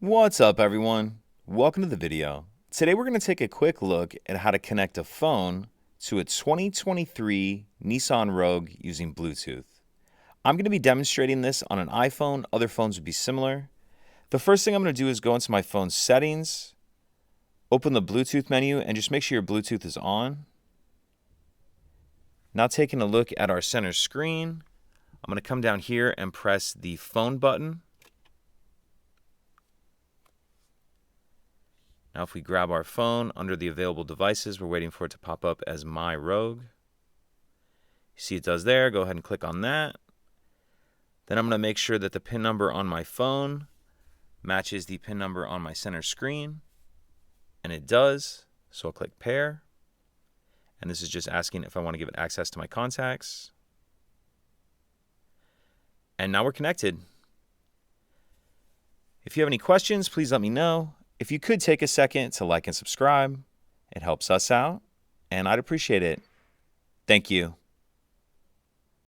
What's up, everyone? Welcome to the video. Today we're going to take a quick look at how to connect a phone to a 2023 Nissan Rogue using Bluetooth. I'm going to be demonstrating this on an iPhone. Other phones would be similar. The first thing I'm going to do is go into my phone's settings, open the Bluetooth menu, and just make sure your Bluetooth is on. Now taking a look at our center screen, I'm going to come down here and press the phone button. Now if we grab our phone under the available devices, we're waiting for it to pop up as My Rogue. You see it does there. Go ahead and click on that. Then I'm going to make sure that the PIN number on my phone matches the PIN number on my center screen. And it does. So I'll click Pair. And this is just asking if I want to give it access to my contacts. And now we're connected. If you have any questions, please let me know. If you could take a second to like and subscribe, it helps us out, and I'd appreciate it. Thank you.